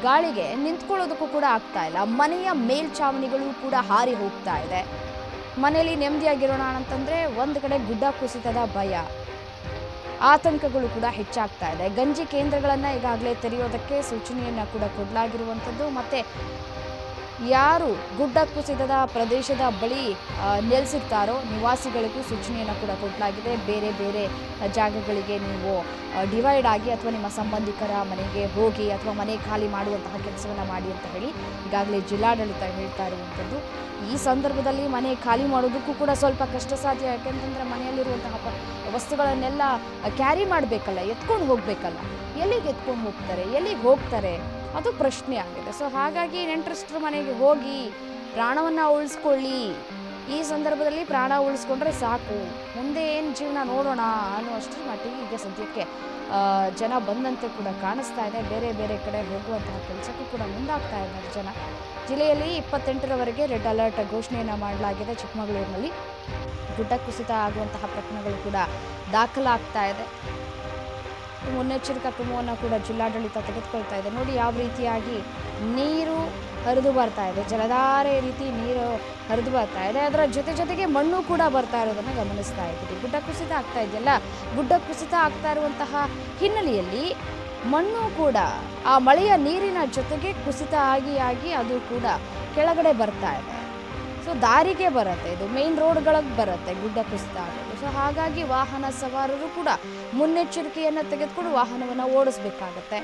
ಗಾಳಿಗೆ ನಿಂತ್ಕೊಳ್ಳೋದಕ್ಕೂ ಕೂಡ ಆಗ್ತಾ ಇಲ್ಲ. ಮನೆಯ ಮೇಲ್ಛಾವಣಿಗಳು ಕೂಡ ಹಾರಿ ಹೋಗ್ತಾ ಇದೆ. ಮನೆಯಲ್ಲಿ ನೆಮ್ಮದಿಯಾಗಿರೋಣ ಅಂತಂದ್ರೆ ಒಂದು ಕಡೆ ಗುಡ್ಡ ಕುಸಿತದ ಭಯ, ಆತಂಕಗಳು ಕೂಡ ಹೆಚ್ಚಾಗ್ತಾ ಇದೆ. ಗಂಜಿ ಕೇಂದ್ರಗಳನ್ನು ಈಗಾಗಲೇ ತೆರೆಯೋದಕ್ಕೆ ಸೂಚನೆಯನ್ನು ಕೂಡ ಕೊಡಲಾಗಿರುವಂಥದ್ದು. ಮತ್ತೆ ಯಾರು ಗುಡ್ಡ ಕುಸಿತದ ಪ್ರದೇಶದ ಬಳಿ ನೆಲೆಸಿರ್ತಾರೋ ನಿವಾಸಿಗಳಿಗೂ ಸೂಚನೆಯನ್ನು ಕೂಡ ಕೊಡಲಾಗಿದೆ. ಬೇರೆ ಬೇರೆ ಜಾಗಗಳಿಗೆ ನೀವು ಡಿವೈಡ್ ಆಗಿ ಅಥವಾ ನಿಮ್ಮ ಸಂಬಂಧಿಕರ ಮನೆಗೆ ಹೋಗಿ ಅಥವಾ ಮನೆ ಖಾಲಿ ಮಾಡುವಂತಹ ಕೆಲಸವನ್ನು ಮಾಡಿ ಅಂತ ಹೇಳಿ ಈಗಾಗಲೇ ಜಿಲ್ಲಾಡಳಿತ ಹೇಳ್ತಾ ಇರುವಂಥದ್ದು. ಈ ಸಂದರ್ಭದಲ್ಲಿ ಮನೆ ಖಾಲಿ ಮಾಡೋದಕ್ಕೂ ಕೂಡ ಸ್ವಲ್ಪ ಕಷ್ಟ ಸಾಧ್ಯ. ಯಾಕೆಂತಂದರೆ ಮನೆಯಲ್ಲಿರುವಂತಹ ವಸ್ತುಗಳನ್ನೆಲ್ಲ ಕ್ಯಾರಿ ಮಾಡಬೇಕಲ್ಲ, ಎತ್ಕೊಂಡು ಹೋಗಬೇಕಲ್ಲ. ಎಲ್ಲಿಗೆ ಎತ್ಕೊಂಡು ಹೋಗ್ತಾರೆ, ಎಲ್ಲಿಗೆ ಹೋಗ್ತಾರೆ, ಅದು ಪ್ರಶ್ನೆ ಆಗಿದೆ. ಸೊ ಹಾಗಾಗಿ ನೆಂಟರಿಷ್ಟರ ಮನೆಗೆ ಹೋಗಿ ಪ್ರಾಣವನ್ನು ಉಳಿಸ್ಕೊಳ್ಳಿ. ಈ ಸಂದರ್ಭದಲ್ಲಿ ಪ್ರಾಣ ಉಳಿಸ್ಕೊಂಡ್ರೆ ಸಾಕು, ಮುಂದೆ ಏನು ಜೀವನ ನೋಡೋಣ ಅನ್ನೋ ಅಷ್ಟರ ಮಟ್ಟಿಗೆ ಈಗ ಸದ್ಯಕ್ಕೆ ಜನ ಬಂದಂತೆ ಕೂಡ ಕಾಣಿಸ್ತಾ ಇದೆ. ಬೇರೆ ಬೇರೆ ಕಡೆ ಹೋಗುವಂತಹ ಕೆಲಸಕ್ಕೂ ಕೂಡ ಮುಂದಾಗ್ತಾ ಇದ್ದಾರೆ ಜನ. ಜಿಲ್ಲೆಯಲ್ಲಿ 28ರವರೆಗೆ ರೆಡ್ ಅಲರ್ಟ್ ಘೋಷಣೆಯನ್ನು ಮಾಡಲಾಗಿದೆ. ಚಿಕ್ಕಮಗಳೂರಿನಲ್ಲಿ ಗುಡ್ಡ ಕುಸಿತ ಆಗುವಂತಹ ಪ್ರಕರಣಗಳು ಕೂಡ ದಾಖಲಾಗ್ತಾ ಇದೆ. ಮುನ್ನೆಚ್ಚರಿಕಾ ಕ್ರಮವನ್ನು ಕೂಡ ಜಿಲ್ಲಾಡಳಿತ ತೆಗೆದುಕೊಳ್ತಾ ಇದೆ. ನೋಡಿ ಯಾವ ರೀತಿಯಾಗಿ ನೀರು ಹರಿದು ಬರ್ತಾ ಇದೆ, ಜಲಧಾರೆ ರೀತಿ ನೀರು ಹರಿದು ಬರ್ತಾ ಇದೆ. ಅದರ ಜೊತೆಗೆ ಮಣ್ಣು ಕೂಡ ಬರ್ತಾ ಇರೋದನ್ನು ಗಮನಿಸ್ತಾ ಇದ್ದೀವಿ. ಗುಡ್ಡ ಕುಸಿತ ಆಗ್ತಾ ಇದೆಯಲ್ಲ, ಗುಡ್ಡ ಕುಸಿತ ಆಗ್ತಾ ಇರುವಂತಹ ಹಿನ್ನೆಲೆಯಲ್ಲಿ ಮಣ್ಣು ಕೂಡ ಆ ಮಳೆಯ ನೀರಿನ ಜೊತೆಗೆ ಕುಸಿತ ಆಗಿ ಅದು ಕೂಡ ಕೆಳಗಡೆ ಬರ್ತಾ ಇದೆ. ಸೊ ದಾರಿಗೆ ಬರುತ್ತೆ, ಇದು ಮೇನ್ ರೋಡ್ಗಳಿಗೆ ಬರುತ್ತೆ ಗುಡ್ಡ ಕುಸಿತ ಆಗೋದು. ಸೊ ಹಾಗಾಗಿ ವಾಹನ ಸವಾರರು ಕೂಡ ಮುನ್ನೆಚ್ಚರಿಕೆಯನ್ನು ತೆಗೆದುಕೊಂಡು ವಾಹನವನ್ನು ಓಡಿಸಬೇಕಾಗತ್ತೆ.